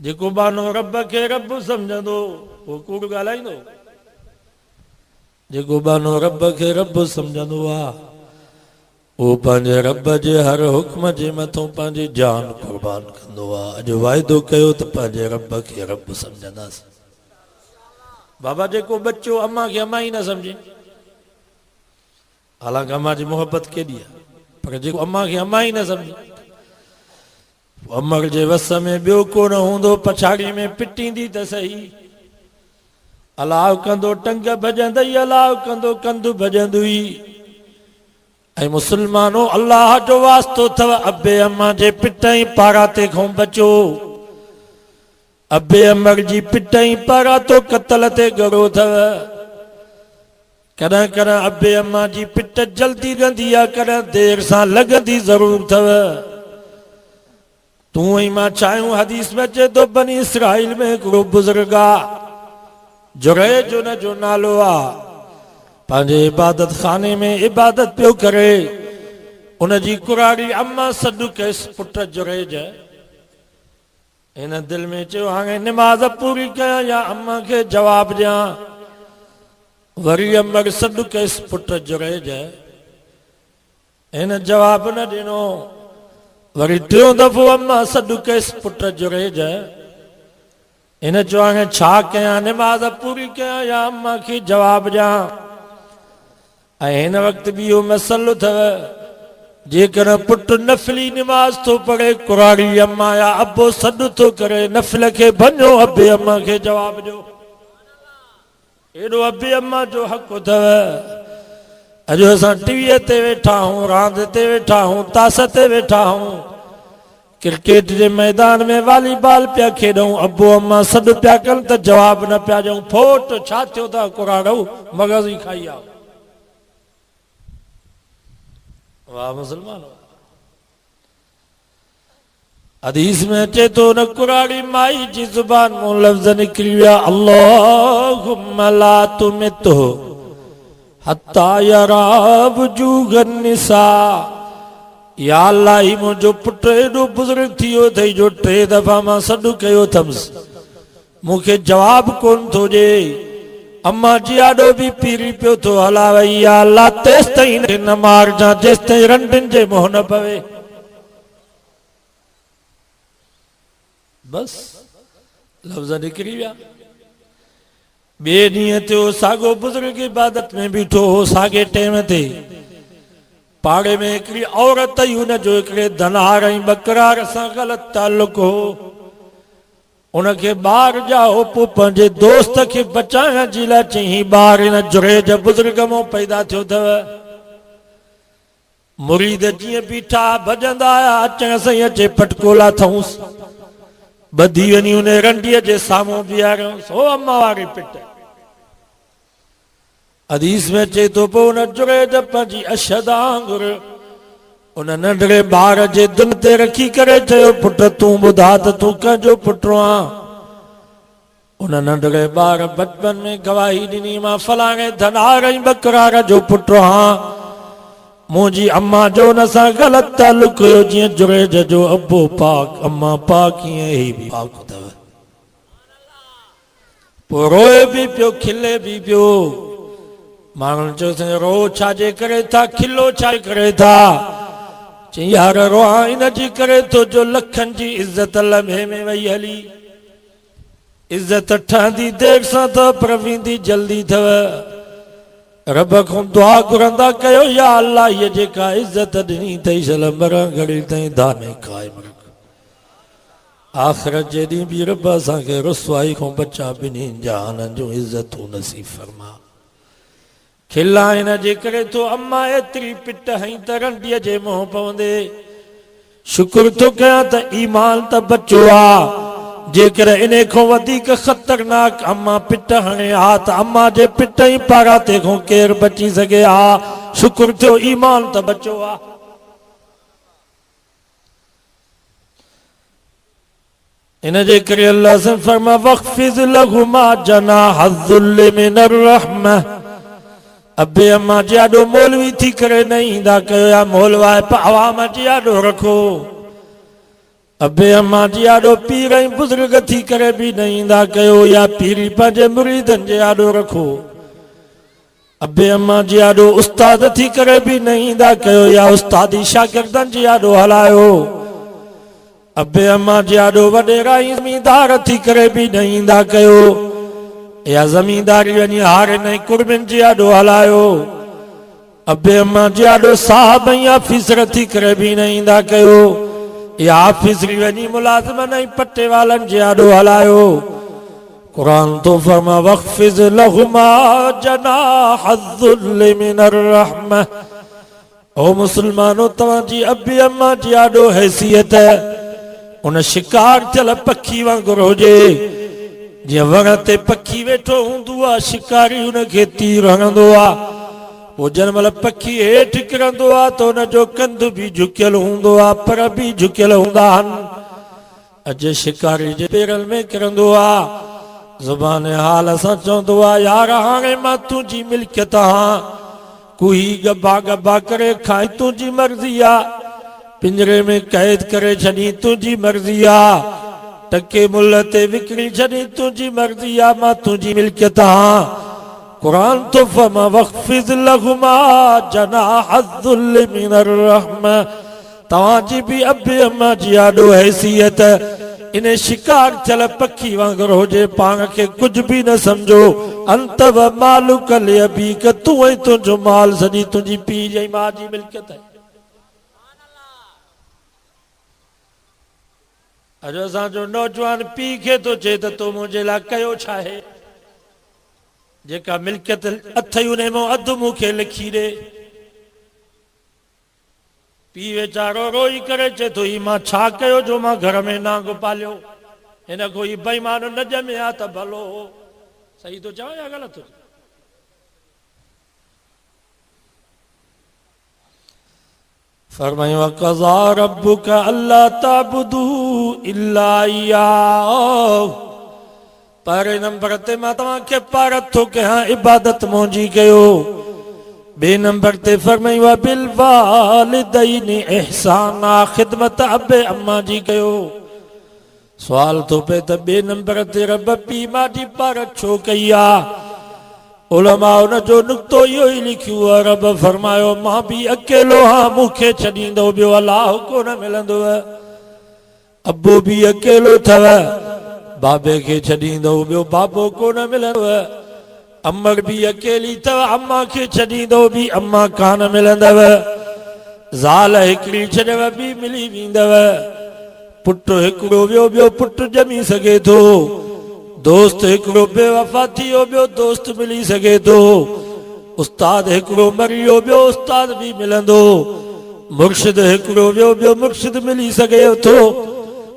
जेको बानो रब खे रब समझंदो वो कूड़ ॻाल्हाईंदो। जेको बानो रब खे रब समझंदो आ वो पंहिंजे रब जे हर हुक्म जे मथों पंहिंजी जान कुर्बान कंदो आ। अॼु वाइदो कयो त पंहिंजे रब खे रब समझंदासीं। बाबा जेको बच्चो अम्मा खे अम्मा ही न समझे, हालांकि अम्मा जी मोहब्बत केॾी आहे, पर जेको अम्मा खे अम्मा ही न समझे, अमर जे वस में ॿियो कोन हूंदो, पछाड़ी में पिटींदी त सही। अलाह कंदो टंग भॼंदई, अलाह कंदो कंधु भॼंदुई। ऐं मुसलमानो अल्लाह जो वास्तो अथव, अबे अम्मा जे पिटई पारा ते खां बचो। अबे अमर जी पिटई पारा तो कतल ते गड़ो अथव। कॾहिं कॾहिं अबे अम्मा जी पिट जल्दी रहंदी आहे, कॾहिं देर सां लॻंदी ज़रूर अथव। तू ऐं मां चाहियूं, हदीस में अचे तो बनी इसराइल में हिकिड़ो बुज़ुर्ग आहे, जुरैज जो न जो नालो आहे, पंहिंजे इबादत खाने में इबादत पियो करे। उनजी कुराड़ी अम्मा सॾु कयसि, पुट जुरैज। हिन दिल में चयो हाणे निमाज़ पूरी कयां या अम्मा खे जवाब ॾियां। वरी अमर सॾु कयसि, पुट जुरैज। हिन जवाब न ॾिनो। वरी टियों दफ़ो अम्मा सॾु कयसि, पुट जुरैज। हिन चयो हाणे छा कयां, निमाज़ पूरी कयां या अम्मा खे जवाब ॾियां। ऐं हिन वक़्तु बि इहो मसइलो अथव, जेकॾहिं पुटु नफ़िली निमाज़ थो पढ़े, कुराड़ी अम्मा या अबो सॾु थो करे, नफ़िल खे भञो, अबे अम्मा खे जवाब ॾियो। एॾो अबे अम्मा जो हक़ अथव। अॼु असां टीवीअ ते वेठा आहियूं, रांदि ते वेठा आहियूं, ताश ते वेठा आहियूं, क्रिकेट जे मैदान में वॉलीबॉल पिया खेॾूं, अबो अम्मा सॾु पिया कनि त जवाब न पिया ॾियूं। फोट छा थियो था कुराड़ो, मग़ज़ ई खाई आओ। वाह मुसलमान। हदीस में अचे तो न कुराड़ी माई जी ज़ुबान मूं लफ़्ज़ निकिरी विया, अल्लाहुम्मा ला तुमितहु हत्ता यरा वुजूहन निसा। या अल्लाह, ही मुंहिंजो पुटु एॾो बुज़ुर्ग थी वियो अथई जो 3 दफ़ा मां सॾु कयो अथमि, मूंखे जवाब कोन थो ॾे। अम्मा जी आॾो बि पीरी पियो थो हला वई, या अल्लाह तेसि ताईं न मारजां जेसि ताईं रंडिन जे मुंहुं न पवे। बस लफ़्ज़ निकिरी विया। ॿिए ॾींहं थियो, साॻियो बुज़ुर्ग इबादत में बीठो हो। साॻे टाइम ते पाड़े में हिकिड़ी औरत हुई, हुनजो हिकिड़े धनहार ऐं बकरार सां ग़लति तालुक हो। उनखे ॿार ॼाओ, पोइ पंहिंजे दोस्त खे बचाइण जे लाइ चई, ॿार हिन जुरैज बुज़ुर्ग मां पैदा थियो अथव। मुरीद जीअं बीठा भॼंदा आया, अचण सां अचे पटकोला अथऊंसि, ॿधी वञी उन रंडीअ जे साम्हूं बीहारियोसि, हो अम्मा वारी पिट। हदीस में अचे तो पोइ उन जुरैज पंहिंजी अशद आंगुर उन नंढड़े ॿार जे दिलि ते रखी करे चयो, पुट तूं ॿुधा त तूं कंहिंजो पुटु आं। उन नंढड़े ॿार बचपन में गवाही ॾिनी, मां फलाणे धनहार ऐं बकरार जो पुटु आं, मुंहिंजी अम्मा जो हुन सां ग़लति तालुक हुयो, जीअं जुरैज जो अबो पाक अम्मा पाक, हीअं ही बि पाक अथव। पोइ रोए बि पियो, खिले बि पियो। माण्हुनि चयोसीं रो छाजे करे था, खिलो छा करे था? चई यार रोहां इन जी करे थो जो लखनि जी इज़त लम्हे में वई हली। इज़त ठहंदी देर सां त पर वेंदी जल्दी अथव। रब खां दुआ घुरंदा कयो, या अल्लाह हीअ जेका इज़त ॾिनी अथई सल मरण घड़ी ताईं दाने क़ाइम रख। आख़िरत जे ॾींहुं बि रब असांखे रुसवाई खां बचा ॿिन्ही जहाननि जो इज़तूं नसीब फरमा। खिला हिन जे करे तो अम्मा एतिरी पिट हई त रंडीअ जे मुंहुं पवंदे। शुक्र थो कयां त ईमान त बचो आहे, जेकर इन खां वधीक ख़तरनाक अम्मा पिट हणे हा त अम्मा जे पिट ई पारा ते खां केरु बची सघे हा। शुक्र थियो ईमान त बचो आहे। इन जे करे अल्लाह से फरमा वक़्फ़िज़ लहुमा जनाह ज़ुल्लि मिनर रहमह। अबे अम्मा जे आॾो मौलवी थी करे न ईंदा कयो, या मोलवा आवाम जे आॾो रखो। अबे अम्मा जी आॾो पीर ऐं बुज़ुर्ग थी करे बि न ईंदा कयो या पीरी पंहिंजे मुरीदनि जे आॾो रखो। अबे अम्मा जी आॾो उस्ताद थी करे बि न ईंदा कयो या उस्तादी शागिर्दनि जी आॾो हलायो। अबे अम्मा जी आॾो वॾेरा ज़मींदार थी करे बि न ईंदा कयो या ज़मींदारी वञी हारिन ऐं कुर्बिन जी आॾो हलायो। अबे अम्मा जी आॾो साहब ऐं ऑफिसर थी करे बि न ईंदा कयो या ऑफिसरी वञी मुलाज़िमनि ऐं पटे वारनि जे आॾो हलायो। कुरान तो फरमा वख्फिज़ लहुमा जनाह अज़्ज़ुल्लि मिनर रहमह। ओ मुसलमानो तव्हांजी अबे अम्मा जी आॾो हैसियत उन शिकार थियल पखी वांगुरु हुजे जीअं वण ते पखी वेठो हूंदो आहे शिकारी हुनखे तीर हणंदो आहे पोइ जंहिं महिल पखी हेठि किरंदो आहे त हुनजो कंध बि झुकियल हूंदो आहे पर बि झुकियल हूंदा आहिनि। अॼु शिकारी जे पेरनि में किरंदो आहे ज़ुबान हाल सां चवंदो आहे यार हाणे मां तुंहिंजी मिल्कियत आहियां कुही गबा गबा करे खाई तुंहिंजी मर्ज़ी आहे पिंजरे में क़ैद करे छॾी तुंहिंजी मर्ज़ी आहे टके मुल्ह ते विकिणी छॾी तुंहिंजी मर्ज़ी आहे मां तुंहिंजी मिल्कियत आहियां। कुरान तो फरमा वख्फिज़ लहुमा जनाह अज़्ज़ुल्लि मिनर रहमह। तव्हांजी बि अबे अम्मा जी आॾो हैसियत इन शिकार थियल पखी वांगुरु हुजे पाण खे कुझु बि न सम्झो अंत व मालुक लिअबीक तूं ऐं तुंहिंजो माल सॼी तुंहिंजी पीउ जी मां जी मिल्कियत आहे। अॼु असांजो नौजवान पीउ खे थो चए त तूं मुंहिंजे लाइ कयो छा आहे जेका मिल्कियत अथई उन मां अधु मूंखे लिखी ॾे। पीउ वीचारो रोई करे चए थो ही मां छा कयो जो मां घर में नांग पालियो हिन को ही बेईमान न ॼमिया त भलो हो। सही थो चवां या ग़लति थो चवां? फरमायो वक़ज़ा रब्बुक अल्ला ताबुदू इल्ला इय्याहु। पहिरें नंबर ते मां तव्हांखे पारत थो कयां इबादत मुंहिंजी कयो। ॿिए नंबर ते फरमायो बिल वालिदैनि इहसाना ख़िदमत अबे अम्मा जी कयो। सुवाल थो पए त ॿिए नंबर ते रब पीउ मां जी पारत छो कई आहे? उलमा उन जो नुक्तो इहो ई लिखियो आहे रब फरमायो मां बि अकेलो हाँ मूंखे छॾींदो ॿियो अलाह कोन मिलंदो अबो बि अकेलो अथव बाबे खे छॾींदो ॿियो बाबो कोन मिलंदो अमर बि अकेली अथव अम्मा खे छॾींदो बि अम्मा कान मिलंदव ज़ाल हिकिड़ी छॾव बि मिली वेंदव पुटु हिकिड़ो वियो ॿियो पुटु ॼमी सघे थो दोस्त हिकिड़ो बेवफ़ा थी वियो ॿियो दोस्त मिली सघे थो उस्ताद हिकिड़ो मरी वियो ॿियो उस्ताद बि मिलंदो मुर्शिद हिकिड़ो वियो ॿियो मुर्शिद मिली सघे थो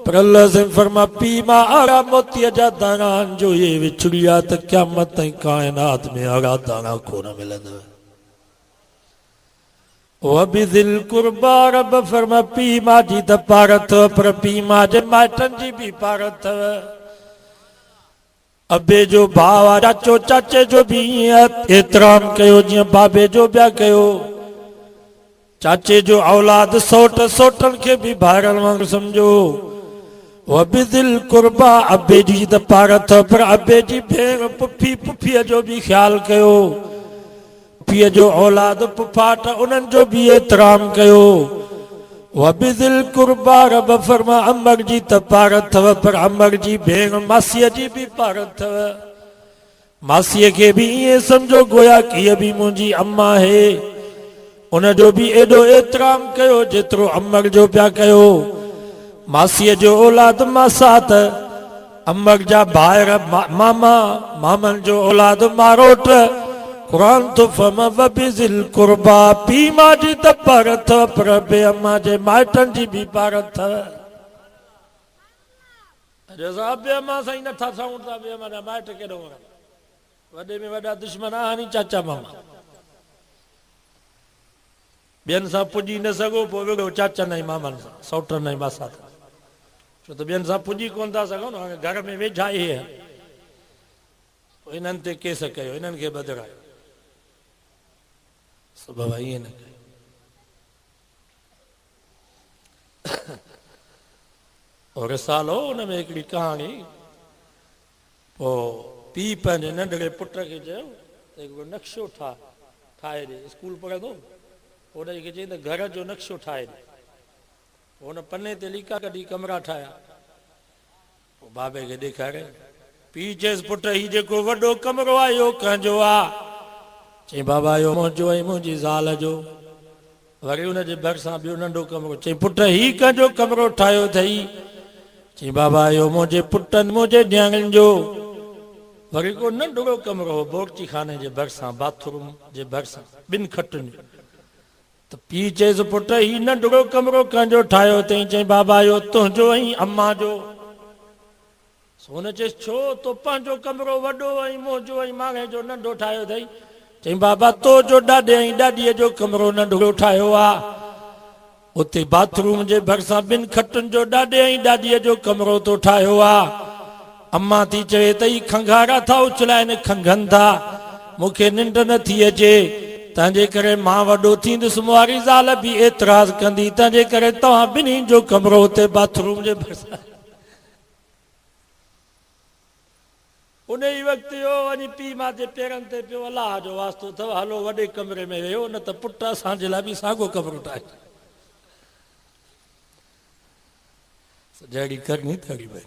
पर अल्लाह से फरमा पीउ मां अहिड़ा मोतीअ जा दाणा जो ये विछड़ी आहे त क़यामत ताईं काइनात में अहिड़ा दाणा कोन मिलंदव। वबिज़िल कुर्बा रब फरमा पीउ मां जी त पार अथव पर पीउ मां जे माइटनि जी बि पार अथव। अबे जो भाउ आहे चाचो चाचे जो बि ईअं एतिराम कयो जीअं बाबे जो ॿिया कयो चाचे जो औलाद सोट सोटनि खे बि भाइरनि वांगुरु सम्झो। वबिज़िल कुर्बा अबे जी त पार अथव पर अबे जी भेण पुफी पुफीअ जो बि ख़्यालु कयो पुफीअ जो औलाद पुफाट उन्हनि जो बि एतिराम कयो। वबिज़िल कुर्बा रब फरमा अमर जी त पार अथव पर अमर जी भेण मासीअ जी बि पार अथव मासीअ खे बि ईअं सम्झो गोया कि हीअ बि मुंहिंजी अम्मा आहे उनजो बि एॾो एतिराम कयो जेतिरो अमर जो पिया कयो। मासीअ जो औलाद मासात अमर जा भाइर मामा मामनि जो औलाद मारोट कुरान तो फरमा वबिज़िल कुर्बा पीउ मां जी त पार अथव पर ॿिए अम्मा जे माइटनि जी बि पार अथव। अॼु असां ॿिए अम्मा सां ई नथा सहूं था ॿिए अम्मा जा माइट केॾो वॾे में वॾा दुश्मन आहिनि चाचा मामा ॿियनि सां पुॼी न सघो पोइ विड़ो चाचनि ऐं मामनि सां सौटनि ऐं मासा छो त ॿियनि सां पुॼी कोन था सघूं न हाणे घर में वेठा ई इन्हनि ते केस कयो इन्हनि खे बदिरायो बाबा ईअं न कयो। और रिसालो उन में हिकिड़ी कहाणी पोइ पीउ पंहिंजे नंढड़े पुट खे चयो त हिकिड़ो नक्शो ठाहे ॾे स्कूल पढ़ंदो हुनखे चई त घर जो नक्शो ठाहे ॾे हुन पने ते लीका कढी कमरा ठाहिया पोइ बाबे खे ॾेखारे पीउ चयसि पुट हीउ जेको वॾो कमरो आहे इहो कंहिंजो आहे चई बाबा इहो मुंहिंजो ऐं मुंहिंजी ज़ाल जो वरी हुनजे भरिसां ॿियो नंढो कमरो चई पुट हीउ कंहिंजो कमरो ठाहियो अथई चई बाबा इहो मुंहिंजे पुटनि मुंहिंजे न्याणियुनि जो वरी को नंढड़ो कमरो हो बोरची खाने जे भरिसां बाथरूम जे भरिसां ॿिनि खटुनि त पीउ चयसि पुट हीउ नंढड़ो कमरो कंहिंजो ठाहियो अथई चई बाबा इहो तुंहिंजो ऐं अम्मा जो हुन चयसि छो तो पंहिंजो कमरो वॾो ऐं मुंहिंजो ऐं माणे जो नंढो ठाहियो अथई चई बाबा तो जो ॾाॾे ऐं ॾाॾीअ जो कमरो नंढड़ो ठाहियो आहे उते बाथरूम जे भरिसां ॿिनि खटुनि जो ॾाॾे ऐं ॾाॾीअ जो कमरो तो ठाहियो आहे अम्मा थी चवे त ही खंघारा था उछलाइनि खंघनि था मूंखे निंड नथी अचे तंहिंजे करे मां वॾो थींदुसि मुआरी ज़ाल बि एतिराज़ कंदी तंहिंजे करे तव्हां ॿिन्ही जो कमरो उते बाथरूम जे भरिसां उन ई वक़्तु इहो वञी पीउ मां जे पेरनि ते पियो अलाह जो वास्तो अथव हलो वॾे कमरे में वेहो न त पुट असांजे लाइ बि साॻियो कमरो ठाहे जहिड़ी करणी तहिड़ी भई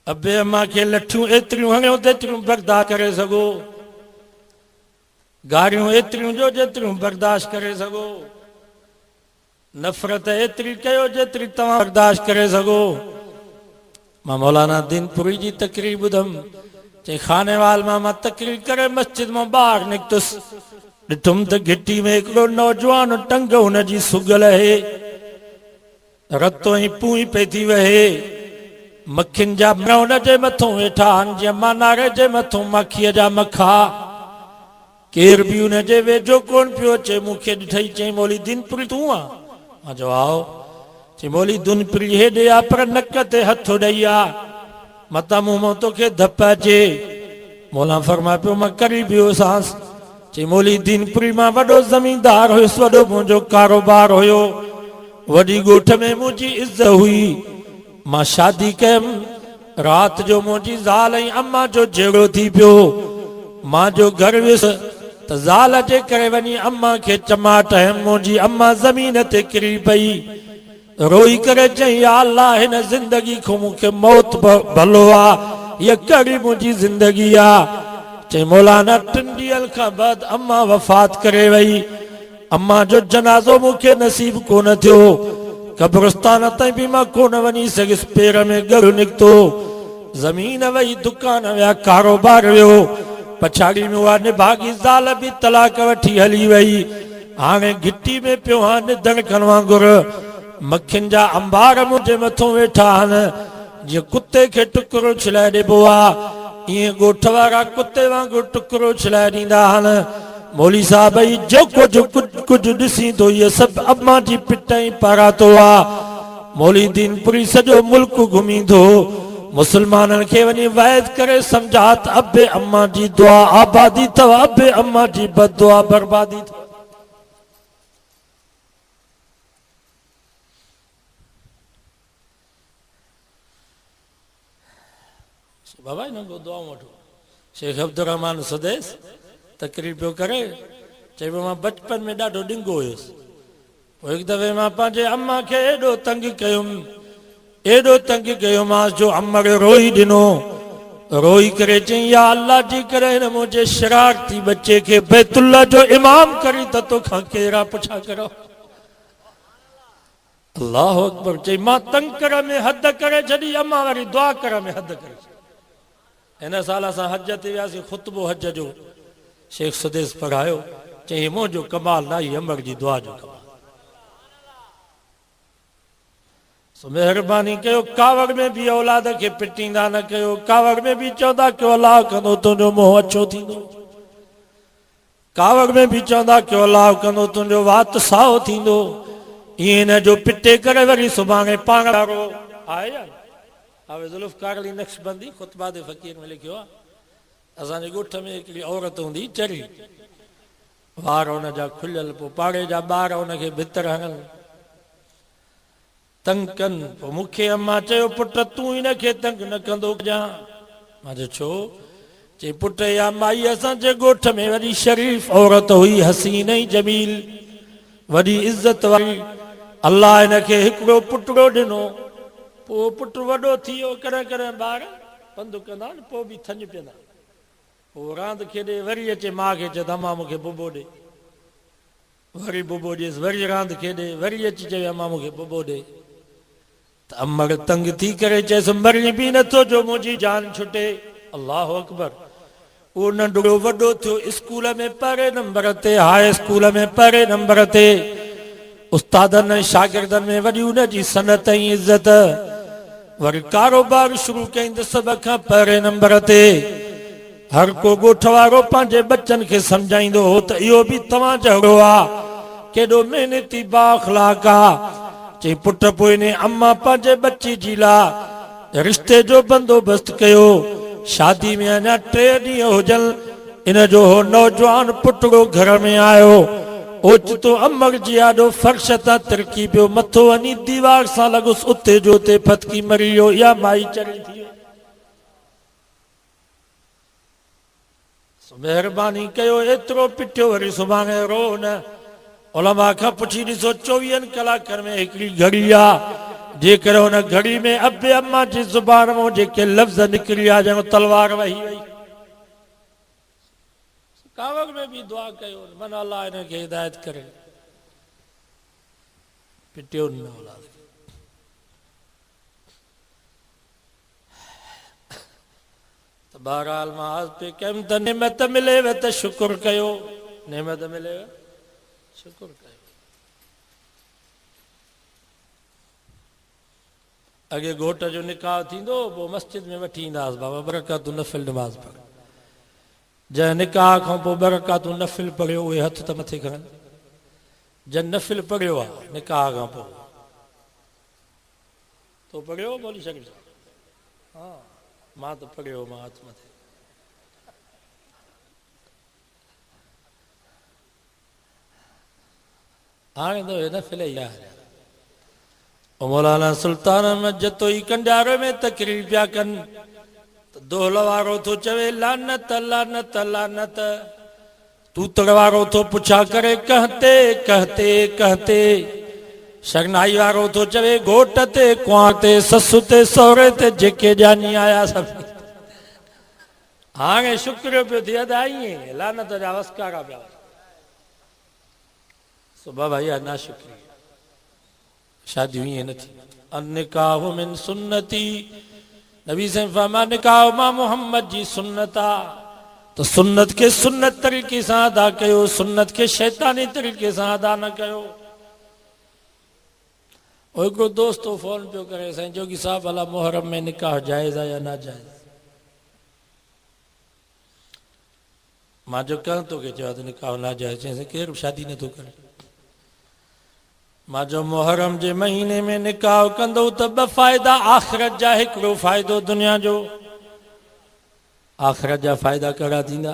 अबे अम्मा खे लठियूं एतिरियूं हणियो तेतिरियूं बर्दाश्त करे सघो गारियूं एतिरियूं जो जेतिरियूं बर्दाश्त करे सघो नफ़रत एतिरी कयो जेतिरी तव्हां बर्दाश्त करे सघो मां मौलाना दीनपुरी जी तकरीर ॿुधमि चई खानेवाल मां तकरीर करे मस्जिद मां ॿाहिरि निकितुसि ॾिठुमि त घिटी में हिकिड़ो नौजवान टंग हुनजी सुगल आहे रतो ऐं पूई पई थी वहे मखियुनि जा हुन जे मथां वेठा आहिनि जीअं मानारे जे मथां माखीअ जा मखा केर बि हुनजे वेझो कोन पियो अचे मूंखे ॾिठई चई मौली दीनपुरी तूं आहे मां चयो आओ चई मौली दीनपुरी हेॾे आहे पर नक ते हथु ॾेई आहे मतां मूं मां तोखे धप अचे मौला फरमाए पियो मां करी पियोसांसि चई मौली दीनपुरी मां वॾो ज़मीनदार हुयुसि वॾो मुंहिंजो कारोबार हुयो वॾी ॻोठ में मुंहिंजी इज़त हुई मां शादी कयमि राति जो मुंहिंजी ज़ाल ऐं अम्मा जो जहिड़ो थी पियो मां जो घर वियुसि त ज़ाल जे करे वञी अम्मा खे चमाट हयमि मुंहिंजी अम्मा ज़मीन ते किरी पई रोई करे चई या अल्लाह हिन ज़िंदगी खां मूंखे मौत भलो आहे इहा कहिड़ी मुंहिंजी ज़िंदगी आहे चई मौलाना 3 ॾींहं खां बाद अम्मा वफ़ात करे वई अम्मा जो जनाज़ो मूंखे नसीब कोन थियो कब्रिस्तान ताईं बि मां कोन वञी सघियुसि पेर में ॻड़ु निकितो ज़मीन वई दुकान विया कारोबार वियो पछाड़ी में उहा निभागी ज़ाल बि तलाक वठी हली वई हाणे घिटी में पियो हां निधन करण वांगुरु मखियुनि जा अंबार मुंहिंजे मथां वेठा आहिनि जीअं कुते खे टुकड़ो छिलाए ॾिबो आहे ईअं ॻोठ वारा कुते वांगुरु टुकड़ो छिलाए ॾींदा आहिनि मौली साहब जो कुझु ॾिसी थो इहे सभु अम्मा जी पिटाई पारां थो आहे मौली दीनपुरी सॼो मुल्क घुमींदो मुसलमाननि खे वञी वैद करे सम्झा त अबे अम्मा जी दुआ आबादी अथव अबे अम्मा जी बददुआ बर्बादी अथव बाबा हिन खां दुआ वठो शेख अब्दुर्रहमान सुदेस तकरीर पियो करे चई मां बचपन में ॾाढो ॾिंगो हुयुसि पोइ हिकु दफ़े मां पंहिंजे अम्मा खे एॾो तंग कयोमांसि जो अम्मा खे रोई ॾिनो रोई करे चई या अल्लाह जी करे हिन मुंहिंजे शरारती बच्चे खे बैतुल्ला जो इमाम करी त तोखां केरा पुछा करो अल्लाह अकबर चई मां तंग कर में हद करे छॾी अम्मा वारी दुआ कर में हद करे हिन साल असां हज ते वियासीं ख़ुतबो हज जो शेख सुदेस पढ़ायो चई मुंहिंजो कमाल न आई अमर जी दुआ जो कमाल महिरबानी कयो कावड़ में बि औलाद खे पिटींदा न कयो कावड़ में बि चवंदा कयो अलाह कंदो तुंहिंजो मोह अछो थींदो कावड़ में बि चवंदा कयो अलाह कंदो तुंहिंजो वात साओ थींदो ईअं हिन जो पिटे करे वरी सुभाणे पाण वारो आहे ज़ुल्फ़कार अली नक्शबंदी ख़ुतबा दे फ़कीर में लिखियो आहे असांजे ॻोठ में हिकिड़ी औरत हूंदी चरी वार हुन जा खुलियल पोइ पाड़े जा ॿार हुनखे भितर हणनि तंग कनि पोइ मूंखे अम्मा चयो पुट तूं हिनखे तंग न कंदो जा। मां चयो छो? चई पुट या माई असांजे ॻोठ में वॾी शरीफ़ औरत हुई, हसीन ऐं जमील, वॾी इज़त वारी। अल्लाह हिनखे हिकिड़ो पुटड़ो ॾिनो। पोइ पुट वॾो थी वियो, कॾहिं कॾहिं ॿार पंधु कंदा आहिनि, पोइ बि थञ पीअंदा, पोइ रांदि खेॾे वरी अचे माउ खे चए त अम्मा मूंखे बुबो ॾे, वरी बुबो ॾियसि, वरी रांदि खेॾे वरी अची चए अम्मा मूंखे बुबो ॾे। त अमड़ तंग थी करे चएसि मरी बि नथो जो मुंहिंजी जान छुटे। अल्लाह अकबर। उहो नंढड़ो वॾो थियो, स्कूल में पहिरें नंबर ते, हाई स्कूल में पहिरें नंबर ते, उस्तादनि ऐं शागिर्दनि में वॾी उनजी सनत ऐं इज़त। वरी कारोबार शुरू कयईं त सभ खां पहिरें नंबर ते। हर को ॻोठ वारो पंहिंजे बच्चनि खे सम्झाईंदो हो त इहो बि तव्हां जहिड़ो आहे, केॾो महिनती बाअख़लाक़ आहे। चई पुट पोइ ने अम्मा पंहिंजे बच्ची जी लाइ रिश्ते जो बंदोबस्त कयो। शादी में अञा 3 ॾींहं हुजनि, इन जो हो नौजवान पुटड़ो घर में आयो। ओचितो अमर जी आॾो फर्श तां तिरकी पियो, मथो वञी दीवार सां लॻुसि, उते जो उते फतकी मरी वियो। या माई चरी थी। महिरबानी कयो, एतिरो पिटियो वरी सुभाणे रो न। उलमा खां पुछी ॾिसो 24 कलाकनि में हिकिड़ी घड़ी आहे, जेकर हुन घड़ी में अबे अम्मा जी ज़ुबान मां जेके लफ़्ज़ निकिरी आहे ॼणो तलवार वही वई। कावड़ में भी दुआ कयो, मन अल्लाह इनखे हिदायत करे। पिटियो न औलाद खे। त बहरहाल मां आज पे कयमि त नेमत मिलेव त शुक्र कयो, नेमत मिलेव शुक्र कयो। अॻे घोट जो निकाह थींदो, पोइ मस्जिद में वठी ईंदासीं, बाबा बरकातूं नफ़िल नमाज़ पढ़। जंहिं निकाह खां पोइ बरकातूं नफ़िल पढ़ियो उहे हथ त मथे खणनि। जंहिं नफ़िल पढ़ियो आहे निकाह खां पोइ, तो पढ़ियो बोली शरीफ़? हा मां त पढ़ियो, मां हथ मथे। हाणे तो नफ़िल ई आहे। मौलाना सुल्तान अहमद जतोई कंडारे में तकरीर पिया कनि, दोहल वारो थो चवे लानत लानत लानत, तूतड़ वारो थो पुछा करे कहते कहते कहते, शगनाई वारो थो चवे घोट ते कुआं ते ससु ते सहुरे ते जेके ॼाणी आया सभु। हाणे शुक्र पियो थिए त ईअं लानत जा वसकारा पिया। सो बाबा इहा ना शुक्रिया, शादियूं ईअं न थी। अनिकाह मिन सुन्नती, नबी साईं फरमाया निकाह मां मोहम्मद जी सुन्नत आहे। तो सुन्नत के सुन्नत तरीक़े सां अदा कयो, सुन्नत के शैतानी तरीक़े सां अदा न कयो। हिकिड़ो दोस्त फोन पियो करे, साईं जोगी साहब अला मुहर्रम में निकाह जाइज़ आहे या नाजाइज़? मां जो कल तोखे चयो त निकाह नाजाइज़, चई केरु शादी नथो करे। मां जो मुहर्रम जे महीने में निकाह कंदो त 2 फ़ाइदा आख़िरत जा, हिकिड़ो फ़ाइदो दुनिया जो। आख़िरत जा फ़ाइदा कहिड़ा थींदा?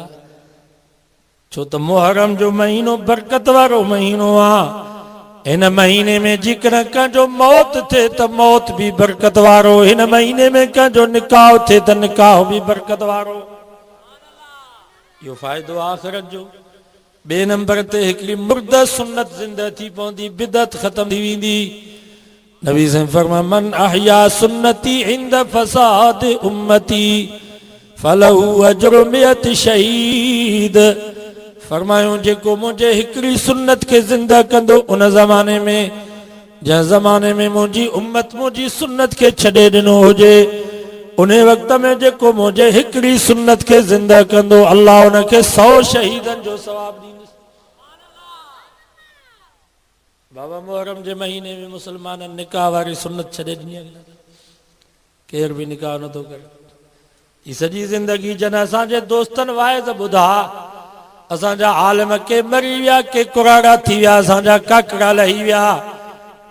छो त मुहर्रम जो महीनो बरकत वारो महीनो आहे। हिन महीने में जेकर कंहिंजो मौत थिए त मौत भी बरकत वारो, हिन महीने में कंहिंजो निकाह थिए त निकाह भी बरकत वारो। इहो फ़ाइदो आख़िरत जो। 2 नंबर ते हिकिड़ी मुर्दा सुन्नत ज़िंदा थी पवंदी, बिदत ख़त्म थी वेंदी। नबी साईं फरमाया मन अहया सुन्नती इंद फसाद उम्मती फलहू अजरु 100 शहीद। फरमायो जेको मुंहिंजे हिकिड़ी सुन्नत खे ज़िंदा कंदो उन ज़माने में, जंहिं ज़माने में मुंहिंजी उम्मत मुंहिंजी सुन्नत खे छॾे ॾिनो हुजे, उन वक़्त में जेको मुंहिंजे हिकिड़ी सुन्नत खे ज़िंदा कंदो, अल्लाह उनखे 100 शहीदनि जो सवाब ॾींदो। बाबा मुहर्रम जे महीने में मुसलमान निकाह वारी सुन्नत छॾे ॾिनी, केर भी निकाह नथो करे। ही सॼी ज़िंदगी जन असांजे दोस्तनि वाइज़ ॿुधा, असांजा आलिम के मरी विया, के कुराड़ा थी विया, असांजा काकड़ा लही विया,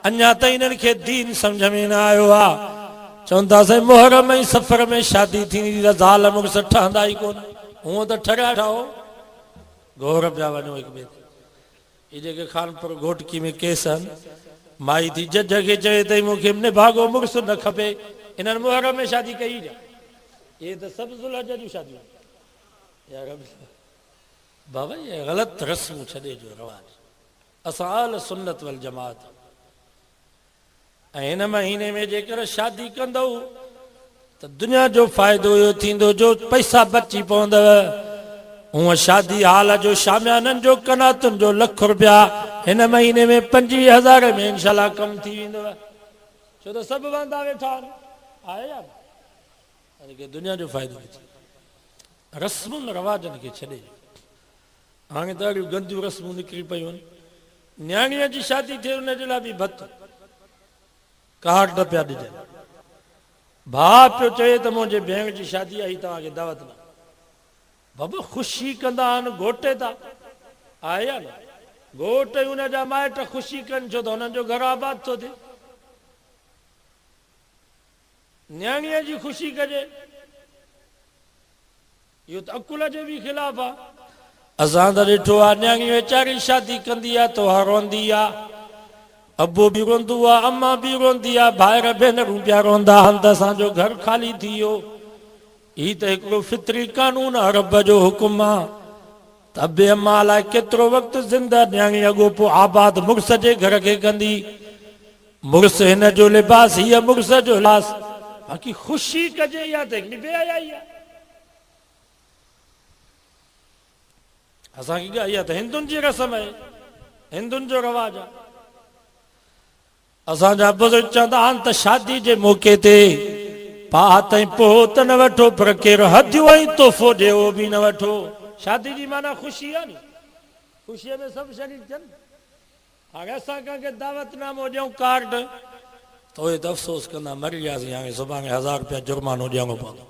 अञा ताईं इन्हनि खे दीन सम्झ में न आयो आहे। चवंदा साईं मुहर्रम ऐं सफ़र में शादी थींदी त ज़ाल मुड़ुस ठहंदा ई कोन। हूअं त ठरिया ठाहो, घोर पिया वञो हिक ॿिए ते। ये जेके खानपुर घोटकी में केस आहिनि, माई थी जज खे चए तई मूंखे निभागो मुड़ुस न खपे, इन्हनि मुहर्रम में शादी कई जा। ये तो सब ज़ुल्हज जूं शादियूं यार। बाबा ये ग़लत रस्म छॾे जो रवाज। असां अहल सुन्नत वल जमात ऐं हिन महीने में जेकर शादी कंदव त दुनिया जो फ़ाइदो इहो थींदो जो पैसा बची पवंदव। हूअं शादी हाल जो शामियाननि जो कनातुनि जो ₹1,00,000 हिन महीने में 25,000 में इंशाल्लाह कम थी वेंदव। छो त सभु वांदा वेठा आहिनि। आहे यार के दुनिया जो फ़ाइदो थी रस्मुनि रवाजनि खे छॾे। हाणे त ॾाढियूं गंदियूं रस्मूं निकिरी पयूं आहिनि। न्याणीअ जी शादी थिए हुनजे लाइ बि भत कार्ड पिया ॾिजनि। भाउ पियो चए त मुंहिंजे भेण जी शादी आई तव्हांखे दावत न। बाबा ख़ुशी कंदा आहिनि घोटे था। आहे या न? घोट ऐं हुनजा माइट ख़ुशी कनि छो त हुननि जो घर आबाद थो थिए। न्याणीअ जी ख़ुशी कजे इहो त अकुल जे बि ख़िलाफ़ आहे। असां त ॾिठो आहे न्याणी वीचारी शादी कंदी आहे त उहा रोंदी आहे। अबो बि रोंदो आहे, अम्मा बि रोंदी आहे, भाइर भेनरूं पिया रोंदा आहिनि त असांजो घर ख़ाली थी वियो। हीउ त हिकिड़ो फितरी कानून आहे, रब जो हुकुम आहे। त अबे अम्मा लाइ केतिरो वक़्तु ज़िंदा न्याणी अॻो पोइ आबाद मुड़ुस जे घर खे कंदी। मुड़ुस हिन जो लिबास, हीअ मुड़ुस जो लिबास। बाक़ी ख़ुशी कजे या त हिकिड़ी बेहयाई आहे। असांखे इहा त हिंदुनि जी रस्म आहे, हिंदुनि जो रवाज आहे। असांजा बुज़ुर्ग चवंदा आहिनि त शादी जे मौक़े ते पाह ताईं पोइ त न वठो, पर केरु हदियूं ऐं तोहफ़ो ॾिए उहो बि न वठो। शादी जी माना ख़ुशी आहे नी, ख़ुशीअ में सभु शरीक थियनि। हाणे असां कंहिंखे दावतनामो ॾियूं कार्ड त उहे त अफ़सोस कंदा मरी वियासीं, हाणे सुभाणे ₹1000 जुर्मानो ॾियणो पवंदो।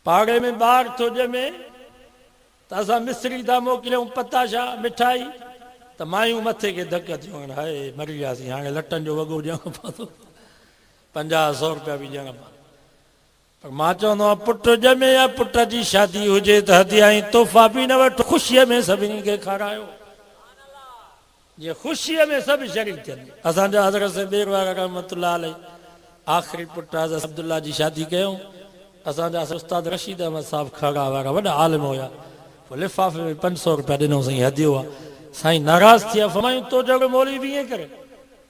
पाड़े में ॿार थो ॼमे त असां मिस्री था मोकिलियूं, पताशा मिठाई, त मायूं मथे खे धक थियूं। हाय मरी वियासीं, हाणे लटनि जो वॻो ॾियणो पवंदो, ₹50-100 बि ॾियणा पवंदा। पर मां चवंदो आहियां पुटु ॼमे या पुट जी शादी हुजे त हदिया ऐं तोहफ़ा बि न वठो, ख़ुशीअ में सभिनी खे खारायो, जीअं ख़ुशीअ में सभु शरीक थियनि। असांजा हज़रत बेरवारा रहमतुल्लाह अलैह आख़िरी पुटु हज़रत अब्दुल्ला जी शादी कयूं। असांजा उस्ताद रशीद अहमद साहिब खड़ा वारा वॾा आलिम हुया। पोइ लिफ़ाफ़े में ₹500 ॾिनो साईं, हदियो आहे। साईं नाराज़ थी विया, फरमायूं तो जहिड़ो मौलवी बि ईअं करे।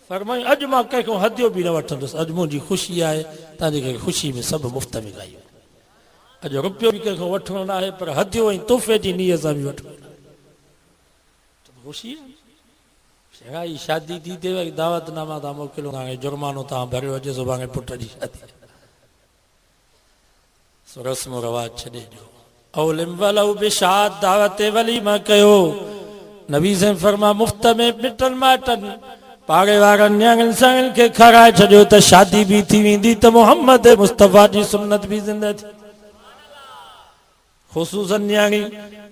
फरमायूं अॼु मां कंहिंखां हदियो बि न वठंदुसि, अॼु मुंहिंजी ख़ुशी आहे, तव्हांजे कंहिं ख़ुशी में सभु मुफ़्त में ॻायूं। अॼु रुपयो बि कंहिंखां वठिणो न आहे, पर हदियो ऐं तोहफ़े जी नीयत सां बि वठिणो न आहे। ख़ुशी आहे। चङाई शादी थी थिए, वरी दावतनामा तव्हां मोकिलियो, हाणे जुर्मानो तव्हां भरियो, अॼु सुभाणे पुट जी शादी। रस्म रवाज छॾे ॾियो। औलिम वलऊ बिशाद दावत वलीमा कयो। नबी से फरमा मुफ़्त में मिटनि माइटनि पाड़े वारनि न्याणियुनि साईं खे खाराए छॾियो त शादी बि थी वेंदी, त मोहम्मद मुस्तफ़ा जी सुन्नत बि ज़िंदा थी। ख़ुसूसन न्याणी,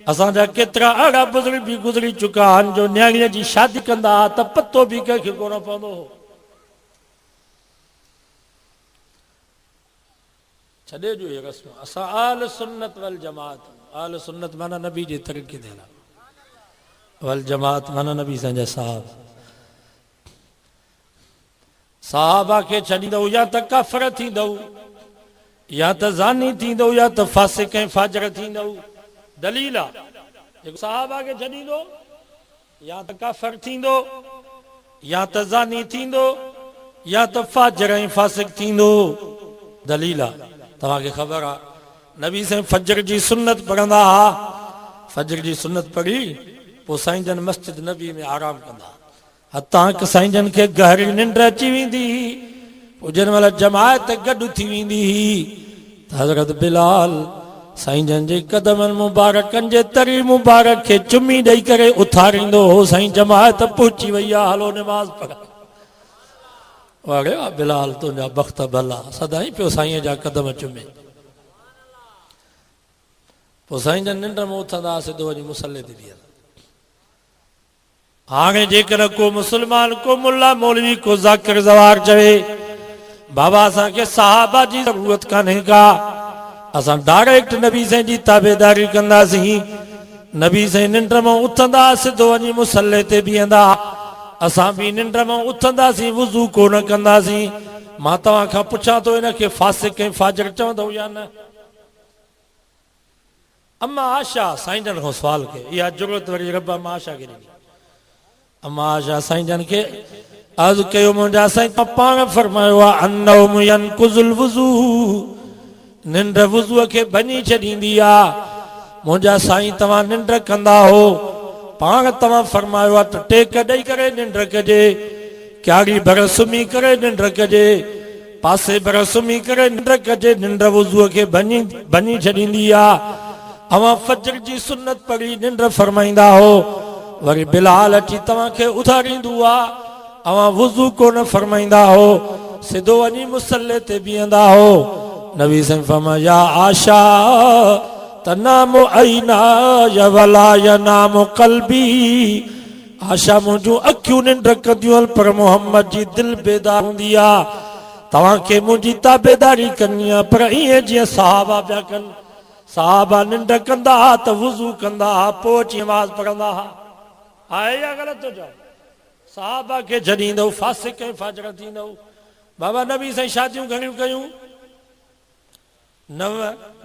असांजा केतिरा अहिड़ा बुज़ुर्ग बि गुज़री चुका आहिनि जो न्याणीअ जी शादी कंदा हुआ त पतो बि कंहिंखे कोन पवंदो हो। छॾे जो इहे रस्म। असां आल सुन्नत वल जमात। आल सुन्नत माना नबी जे तरीक़े ते हलणु, वल जमात माना नबी संजा साहब। साहबा खे छॾींदव या त काफ़िर थींदव, या त ज़ानी थींदव, या त फासिक ऐं फाजर थींदव। दलील आहे, जेको साहबा खे छॾींदो या त काफ़िर थींदो, या त ज़ानी थींदो, या त फाजर ऐं फासिक थींदो। दलील आहे, तव्हांखे ख़बर आहे नबी साईं फजर जी सुन्नत पढ़ंदा हुआ। फजर जी सुन्नत पढ़ी पोइ साईं जन मस्जिद नबी में आराम कंदा। हथां हिकु साईं जन खे गहरी निंड अची वेंदी हुई। पोइ जंहिं महिल जमायत गॾु थी वेंदी हुई त हज़रत बिलाल साईं जन जे कदमनि मुबारकनि जे तरी मुबारक खे चुमी ॾेई करे उथारींदो हो। साईं जमायत पहुची वई आहे, हलो निमाज़ पढ़। वाह बिलाल तुंहिंजा बख़्त भला, सदाईं पियो साईं जा कदम चुमे। पोइ साईं जन निंड में उथंदा, सिधो वञी मुसले ते बीहंदा। हाणे जेकर को मुस्लमान, को मुल्ला मौलवी, को ज़ाकिर ज़वार चवे बाबा असांखे साहबा जी ज़रूरत कान्हे का, असां डायरेक्ट नबी साईं जी ताबेदारी कंदासीं, नबी साईं निंड मां उथंदा सिधो वञी मुसल्ले ते बीहंदा असां भी निंड मां उथंदासीं वुज़ू कोन कंदासीं मां तव्हां खां पुछां थो इनखे फासिक ऐं फाजिर चवंदव या न अम्मा आशा साईं जन खां सुवाल कयो इहा ज़रूरत वरी रब अम्मा आशा खे ॾिनी अम्मा आशा साईं जन खे अर्ज़ु कयो मुंहिंजा साईं तव्हां पाण फरमायो आहे अन्नौम यनकुज़ुल वुज़ू निंड वुज़ूअ खे भञी छॾींदी आहे मुंहिंजा साईं तव्हां निंड कंदा हो पाण तव्हां फरमायो आहे त टेक ॾेई करे निंड कजे क्यारी भर सुम्ही करे निंड कजे पासे भर सुम्ही करे निंड कजे निंड वुज़ूअ खे भञी छॾींदी आहे अवां फजर जी सुन्नत पढ़ी निंड फरमाईंदा हो वरी बिलाल अची तव्हांखे उथारींदो आहे अवां वुज़ू कोन फरमाईंदा हो सिधो वञी मुसल्ले ते बीहंदा हो नबी साईं फरमाया या आशा तनामु ऐना या वला यनामु क़ल्बी आशा मुंहिंजूं अखियूं निंड कंदियूं आहिनि पर मोहम्मद जी दिलि बेदार हूंदी आहे तव्हांखे मुंहिंजी ताबेदारी करणी आहे पर ईअं जीअं सहाबा पिया कनि सहाबा निंड कंदा हा त वुज़ू कंदा हा पोइ अची नमाज़ पढ़ंदा हा आहे या ग़लति थो चओ सहाबा खे छॾींदव फासिक ऐं फाजिर थींदव बाबा नबी साईं शादियूं घणियूं कयूं 9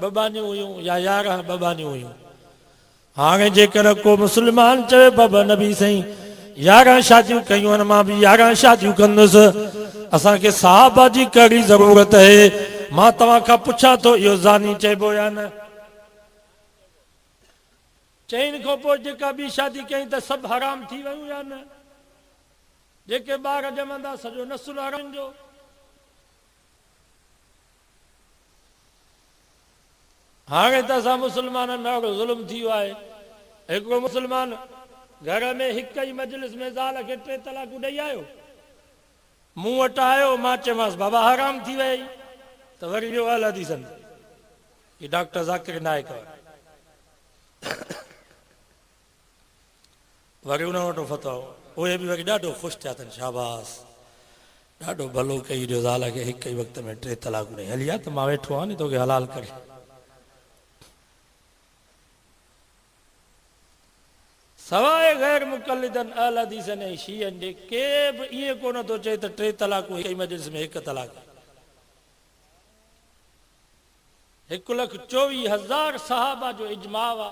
बबानियूं हुयूं या 11 बबानियूं हुयूं हाणे जेकर को मुस्लमान चवे बाबा नबी साईं 11 शादियूं कयूं आहिनि मां बि 11 शादियूं कंदुसि असांखे सहाबा जी कहिड़ी ज़रूरत आहे मां तव्हां खां पुछां थो इहो ज़ानी चइबो या न चइनि खां पोइ जेका ॿी शादी कई त सभु हराम थी वियूं या न जेके ॿार ॼमंदा सॼो नसुल हराम जो हाणे त असां मुस्लमाननि ॾाढो ज़ुल्म थी वियो आहे हिकिड़ो मुस्लमान घर में हिक ई मजलिस में ज़ाल खे 3 तलाकूं ॾेई आयो मूं वटि आयो मां चयोमांसि बाबा हराम थी वई त वरी वियो अल हदीसन ही डॉक्टर ज़ाकिर नाइक वरी उन वटि फतवा उहे बि वरी ॾाढो ख़ुशि थिया अथनि शाबास ॾाढो भलो कई जो ज़ाल खे हिक ई वक़्त में 3 तलाकूं ॾेई हली आहे त मां वेठो आहियां नी तोखे हलाल करे सवाइ गैर मुक़लिदन अहल हदीसन ऐं शियनि जे के बि ईअं कोन थो चए त 3 तलाकूं हिक ई मजलिस में 1 तलाक 1,24,000 सहाबा जो इजमा आहे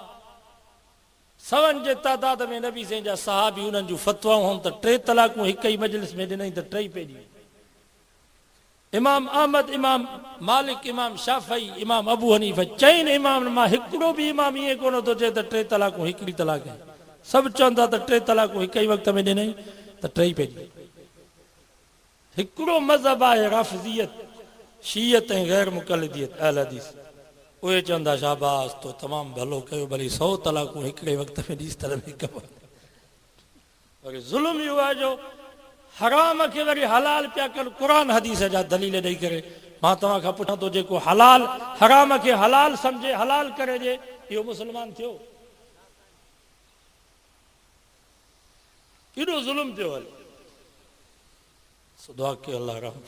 सवनि जे तादाद में नबी साईं जा सहाबी उन्हनि जूं फतवाऊं हुन त 3 तलाकूं हिक ई मजलिस में ॾिनई त 3 पइजी इमाम अहमद इमाम मालिक इमाम शाफ़ई इमाम अबू हनीफ़ा 4 इमाम मां हिकिड़ो बि इमाम ईअं कोन थो चए त 3 तलाकूं हिकिड़ी तलाक आहे सभु चवंदा त 3 तलाकूं हिक ई वक़्त में ॾिनई त 3 पइजी हिकिड़ो मज़हब आहे राफ़िज़ियत शीयत ऐं गैर मुक़लिदियत अहल हदीस उहे चवंदा शाबाश तो तमामु भलो कयो भली 100 तलाकूं हिकिड़े वक़्त में ॾिस तरह में कबो वरी ज़ुल्म इहो आहे जो हराम खे वरी हलाल पिया कनि क़ुर हदीस जा दलील ॾेई करे मां तव्हां खां पुछां थो जेको हलाल हराम खे हलाल सम्झे हलाल करे ॾे इहो मुस्लमान थियो केॾो ज़ुल्म थियो हले दुआ कयो अल्लाह रहम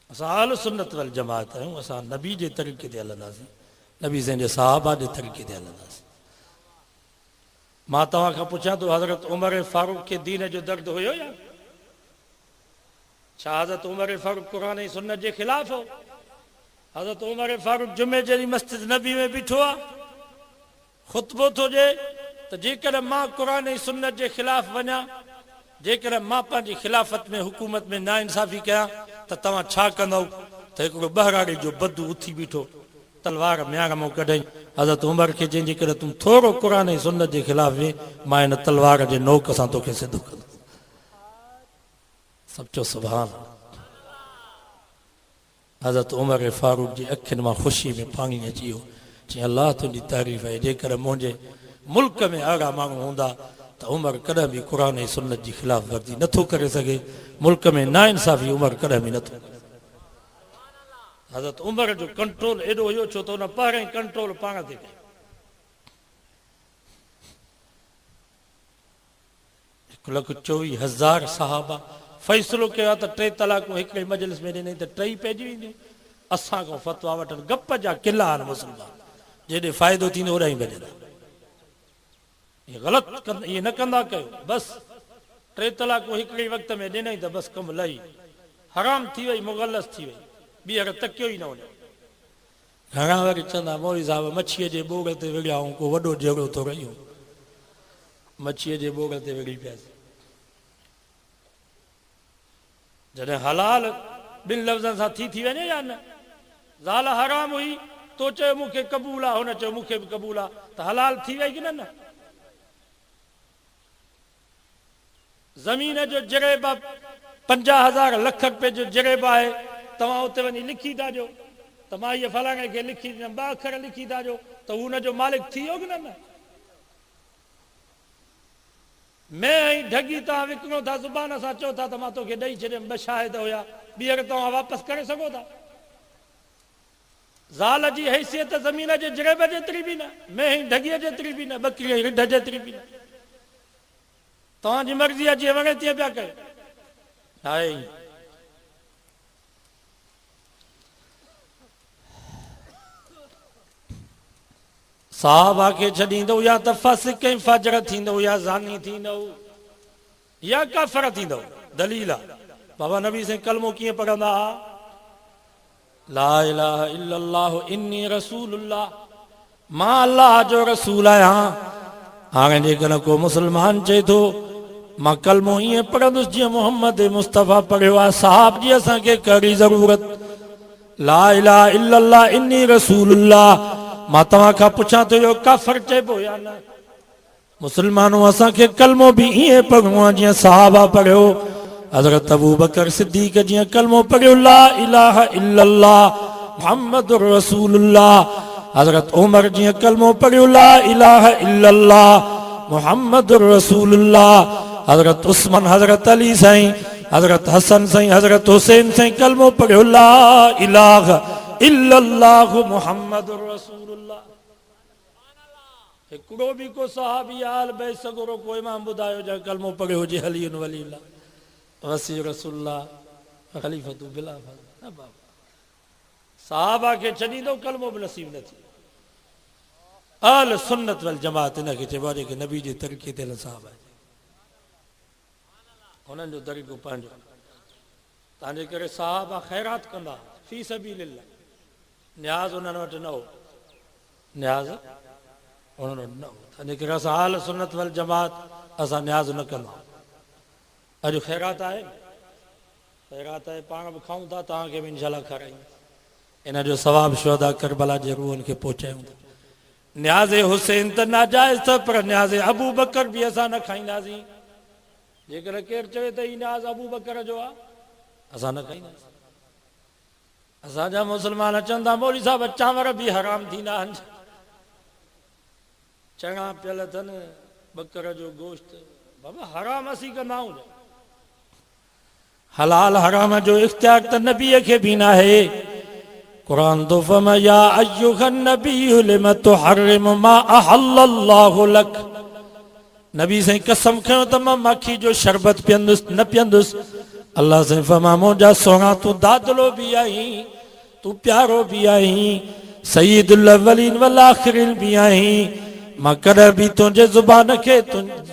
असां अहल सुन्नत वल जमात आहियूं असां नबी जे तरीक़े ते हलंदासीं नबी साईं जे सहाबा जे तरीक़े ते हलंदासीं मां तव्हां खां पुछां थो हज़रत उमर फारूक खे दीन जो दर्द हुयो या छा हज़रत उमर फारूक क़ुर ऐं सुन्नत जे ख़िलाफ़ हो हज़रत उमर फारूक जुमे जहिड़ी मस्जिद नबी में बीठो आहे ख़ुतबो थो ॾिए त जेकर मां क़ुर ऐं सुन्नत जे ख़िलाफ़ वञा जेकर मां पंहिंजी ख़िलाफ़त में हुकूमत में नाइंसाफ़ी कयां त तव्हां छा कंदव त हिकिड़ो बहिराड़ी जो बदू उथी बीठो तलवार म्यार मां कढई हज़रत उमर खे जंहिंजे करे तूं थोरो क़ुर ऐं सुन्नत जे ख़िलाफ़ वे मां हिन तलवार जे नोक सां तोखे सिधो कंदुमि सभु चओ सुभान हज़रत उमर फारूक जी अखियुनि मां ख़ुशी में पाणी अची वियो चई अलाह तुंहिंजी तारीफ़ आहे जेकर मुंहिंजे मुल्क में अहिड़ा माण्हू हूंदा त उमर कॾहिं बि क़ुर ऐं सुन्नत जी ख़िलाफ़ वर्जी नथो करे सघे मुल्क में नाइंसाफ़ी उमर कॾहिं बि नथो हज़रत उमर जो कंट्रोल एॾो हुयो छो त हुन पहिरियों कंट्रोल पाण ते कयो 1,24,000 सहाबा फ़ैसिलो कयो आहे त 3 तलाकूं हिकिड़े मजलिस में ॾिनई त 3 पइजी वेंदियूं असां खां फतवा वठनि गप जा किला आहिनि मुस्लमान जेॾे फ़ाइदो थींदो ओॾां ई भॼंदा ये ग़लति ये न कंदा कयो बसि 3 तलाकूं हिकिड़े वक़्त में ॾिनई त बसि कमु लही हराम थी वई मुग़लस थी वई ॿीहर तकियो ई न वञे घणा वरी चवंदा मौलवी साहिब मच्छीअ जे ॿोड़ ते विढ़िया ऐं को वॾो झगड़ो थो रहियो मच्छीअ जे ॿोड़ ते विढ़ी पियासीं जॾहिं हलाल ॿिनि लफ़्ज़नि सां थी वञे या न ज़ाल हराम हुई तो चयो मूंखे क़बूल आहे हुन चयो मूंखे बि क़बूल आहे त हलाल थी वई की न ज़मीन जो जरेब 50,000 लख रुपए जो जरेब आहे तव्हां उते वञी लिखी था ॾियो त मां इहे फलाणे खे लिखी ॾिनमि 2 अखर लिखी था ॾियो त हू हुनजो मालिक थी वियो की न मैं ऐं ढगी तव्हां विकिणो था ज़ुबान सां चओ था त मां तोखे ॾेई छॾियमि 2 शाहिद हुया ॿीहर तव्हां वापसि करे सघो था ज़ाल जी हैसियत ज़मीन जे जरेब जेतिरी बि न मैं ऐं ढगीअ जेतिरी बि न ॿकरीअ जी रिढ जेतिरी बि न तव्हांजी मर्ज़ी आहे जीअं वणे तीअं पिया कयो हाय साहबा खे छॾींदो या त फासिक ऐं फाजर थींदो या ज़ानी थींदो या काफ़र थींदो दलील आहे बाबा नबी से कलमो कीअं पढ़ंदा ला इलाहा इल्लल्लाहु इन्नी रसूलुल्लाह मां अल्लाह जो रसूल आहियां हाणे जेकॾहिं को मुस्लमान चए थो मां कलमो ईअं पढ़ंदुसि जीअं मोहम्मद मुस्तफ़ा पढ़ियो आहे साहब जी असांखे कहिड़ी ज़रूरत ला इलाहा इल्लल्लाह इन्नी रसूलुल्लाह मां तव्हां खां पुछां थो इहो काफ़िर चइबो या न मुस्लमानों असांखे कलमो बि ईअं पढ़णो आहे जीअं साहबा पढ़ियो हज़रत अबू बकर सिद्दीक़ जीअं कलमो पढ़ियो ला इलाहा इल्लल्लाह मुहम्मदुर रसूलुल्लाह हज़रत उमर जीअं कलमो पढ़ियो ला इलाहा इल्लल्लाह मुहम्मदुर रसूलुल्लाह हज़रत उस्मान हज़रत अली साईं हज़रत हसन साईं हज़रत हुसैन साईं कलमो पढ़ियो ला इलाहा इल्लल्लाह मुहम्मदुर रसूलुल्लाह हिकिड़ो बि को सहाबी आल बे सगुरो को इमाम ॿुधायो जंहिं कलमो पढ़ियो हुजे हलीन वलीला वसी रसूलुल्लाह खलीफतु बिला न बाबा साहबा खे छॾींदो कलमो बि नसीब न थी आल सुन्नत वल जमात इनखे चइबो आहे जेके नबी जे तरीक़े ते साहब आहे हुननि जो तरीक़ो पंहिंजो तव्हांजे करे साहबा ख़ैरात कंदा फी सबीलिल्लाह न्याज़ उन्हनि वटि न हो न्याज़ उन्हनि वटि न हो तंहिंजे करे असां आल सुन्नत वल जमात असां न्याज़ न कंदा अॼु ख़ैरात आहे पाण बि खाऊं था तव्हांखे बि इंशाल्लाह खारायूं इन जो सवाबु शुहदा करबला जे रूहनि खे पहुचायूं था न्याज़े हुसैन त नाजाइज़ अथव पर न्याज़े अबू बकर बि असां न खाईंदासीं जेकॾहिं केरु चवे त ही न्याज़ अबू बकर जो आहे असां न खाईंदासीं असांजा मुस्लमान चवंदा मौलवी साहिब चांवर बि हराम थींदा आहिनि चणा पियल अथनि बकर जो गोश्त बाबा हराम असीं कंदा आहियूं हलाल हराम जो इख्तियार त नबीअ खे बि न आहे कुरान तो फरमा या अय्युहन नबिय्यु लिमा तुहर्रिमु मा अहल्लल्लाहु लक नबी से कसम खयो त मां माखी जो शरबत पियंदुसि न पियंदुसि अल्लाह से फरमा मुंहिंजा सोना तूं दादलो बि आहीं तूं प्यारो बि आहीं सय्यदुल अव्वलीन वल आखिरीन बि आहीं मां कॾहिं बि तुंहिंजे ज़ुबान खे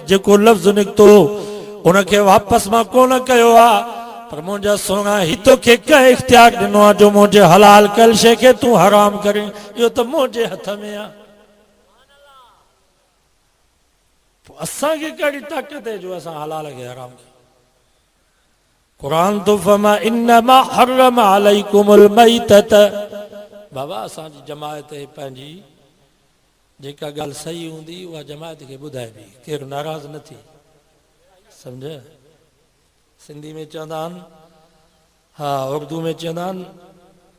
जेको लफ़्ज़ निकितो उनखे वापसि मां कोन कयो आहे पर मुंहिंजा सोना ही तोखे कंहिं इख्तियार ॾिनो आहे जो मुंहिंजे हलाल कयल शइ खे तूं हराम करे इहो त मुंहिंजे हथ में आहे असांखे कहिड़ी ताक़त आहे जो असां हलाल खे हराम कयूं कुरान तो फरमा इन्नमा हर्रम अलैकुमुल मैतत बाबा असांजी जमायत पंहिंजी जेका ॻाल्हि सही हूंदी उहा जमायत खे ॿुधाइबी केरु नाराज़ न थी सम्झ सिंधी में चवंदा आहिनि हा उर्दू में चवंदा आहिनि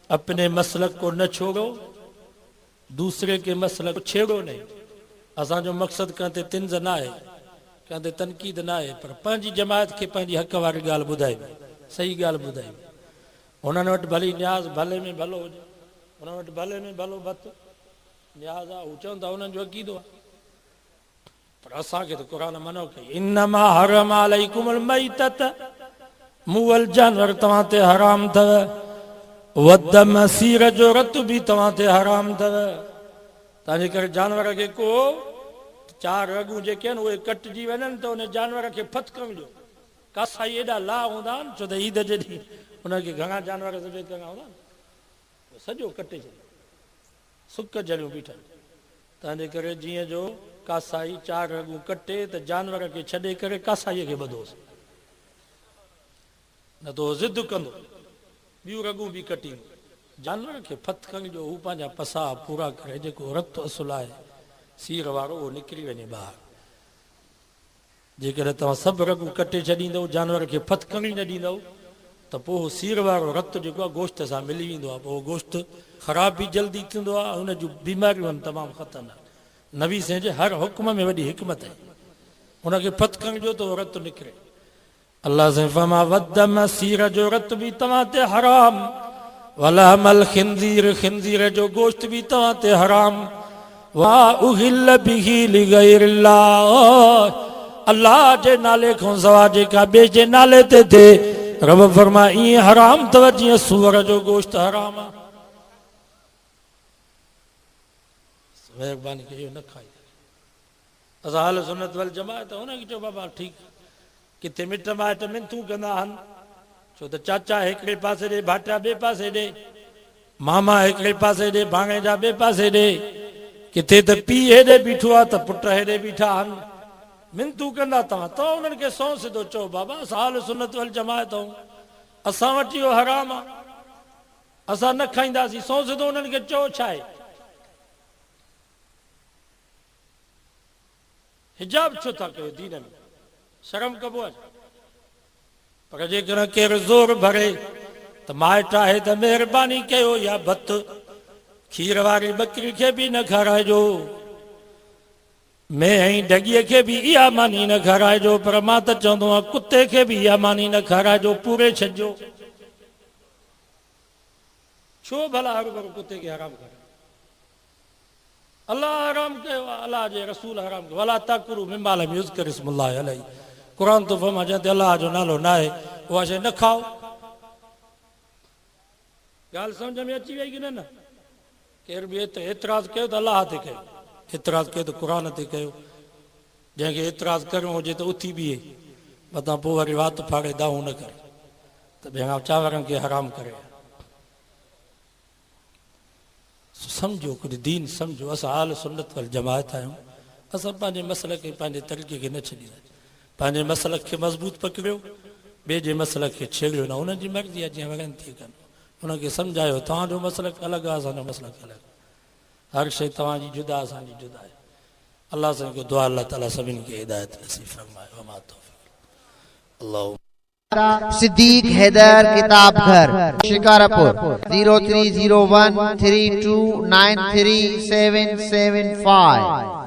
अपने मसलक को न छोड़ो दूसरे के मसलक को छेड़ो नहीं असांजो मक़सदु कंहिं ते तिंज़ न आहे कंहिं ते तनक़ीद न आहे पर पंहिंजी जमायत खे पंहिंजी हक़ वारी ॻाल्हि ॿुधाइबी सही ॻाल्हि ॿुधाइबी हुननि वटि भली न्याज़ भले में भलो हुजे हुननि वटि भले में भलो बत न्याज़ आहे हू चवनि था हुननि जो अक़ीदो आहे पर असांखे त क़ुरान मनो कई इन्नमा हर्रम अलैकुमुल मैतत मुअल जानवर तव्हां ते हराम अथव वदम सीर जो रत भी तव्हां ते हराम अथव। तंहिंजे करे जानवर खे को चार रगूं जेके आहिनि उहे कटिजी वञनि त उन जानवर खे फत करिजो। कासाई एॾा ला हूंदा आहिनि छो त ईद जे ॾींहुं उनखे घणा जानवर सफ़ेद करणा हूंदा आहिनि, सॼो कटे छॾे सुक जड़ियूं बीठल। तंहिंजे करे जीअं जो कासाई चार रगूं कटे त जानवर खे छॾे करे कासाईअ खे ॿधोसि, न त उहो ज़िद कंदो ॿियूं रगूं बि कटींदो। जानवर खे फत करिजो, हू पंहिंजा पसा पूरा करे, जेको रत असुल आहे सीर वारो उहो निकिरी वञे ॿाहिरि। जेकॾहिं तव्हां सभु रगूं कटे छॾींदव, जानवर खे फत करी न ॾींदव त पोइ सीर वारो रत जेको आहे गोश्त सां मिली वेंदो आहे, पोइ गोश्त ख़राब बि जल्दी थींदो आहे, हुन जूं बीमारियूं आहिनि तमामु ख़तरनाक। नबी साईं जे हर हुक्म में वॾी हिकमत आहे, हुनखे फत करिजो त उहो रत निकिरे। अल्लाह साईं फरमा वदम सीर जो रत बि तव्हां ते हराम, वलहमल खिंज़ीर खिंज़ीर जो गोश्त बि तव्हां ते हराम, वा उहिल बिही लिगैरिल्लाह, अल्लाह जे नाले खां सवा जेका ॿिए जे नाले ते थिए, रब फरमा ईअं हराम अथव जीअं सूअर जो गोश्त हराम आहे। महिरबानी कयो न खाई। असां अहल सुन्नत वल जमाअत हुनखे चयो बाबा ठीकु, किथे मिट माइट मिनतूं कंदा आहिनि, छो त चाचा हिकिड़े पासे ॾे, भाटिया ॿिए पासे ॾे, मामा हिकिड़े पासे ॾे, भाणे जा ॿिए पासे ॾे, किथे त पीउ हेॾे बीठो आहे त पुट हेॾे बीठा आहिनि, मिनतूं कंदा तव्हां त उन्हनि खे सौ सिधो चओ बाबा असां अहल सुन्नत वल जमाअत आहियूं, असां वटि इहो हराम आहे, असां न खाईंदासीं, सौ सिधो उन्हनि खे चओ छा आहे। हिजाब छो था कयो दीन में, शर्म कबो आहे। पर जेकॾहिं केरु ज़ोर भरे त माइट आहे त महिरबानी कयो, या भत खीर वारी बकरी खे बि न खाराइजो, मैं ऐं ढॻीअ खे बि इहा मानी न खाराइजो, पर मां त चवंदो आहियां कुते खे बि इहा मानी न खाराइजो, पूरे छॾिजो। छो भला हर भरू कुते खे हराम करे? अल्लाह हराम कयो आहे, अल्लाह जे रसूल हराम कयो, वला ताकुलू मिम्मा लम युज़कर इस्मुल्लाह अलैहि। क़ुर तो फरमा जंहिं ते अल्लाह जो नालो न आहे उहा शइ न खाओ। ॻाल्हि सम्झ में अची वई की न? केर बि एतिराज़ कयो त अल्लाह ते कयो, एतिराज़ कयो त क़ुर ते कयो। जंहिंखे एतिराज़ करिणो हुजे त उथी बीहे, मथां पोइ वरी वात फाड़े दाऊं न करे त ॿिया चांवरनि खे हराम करे। सम्झो कुझु दीन सम्झो। असां आल सुन्नत वल जमाअत आहियूं, असां पंहिंजे मसइले खे पंहिंजे तरीक़े खे न छॾींदा, पंहिंजे मसइलक खे मज़बूत पकड़ियो, ॿिए जे मसइलक खे छेड़ियो न। हुनजी मर्ज़ी आहे, जीअं वॻनि थी कनि हुनखे सम्झायो तव्हांजो मसइलक अलॻि आहे, असांजो मसइलक अलॻि, हर शइ तव्हांजी जुदा असांजी जुदा आहे। अल्लाह साईं को दुआ अल्लाह ताला सभिनी खे हिदायत नसीब फरमाए। वमा तौफीक अल्लाह। सिद्दीक हैदर किताब घर शिकारपुर 030132933775।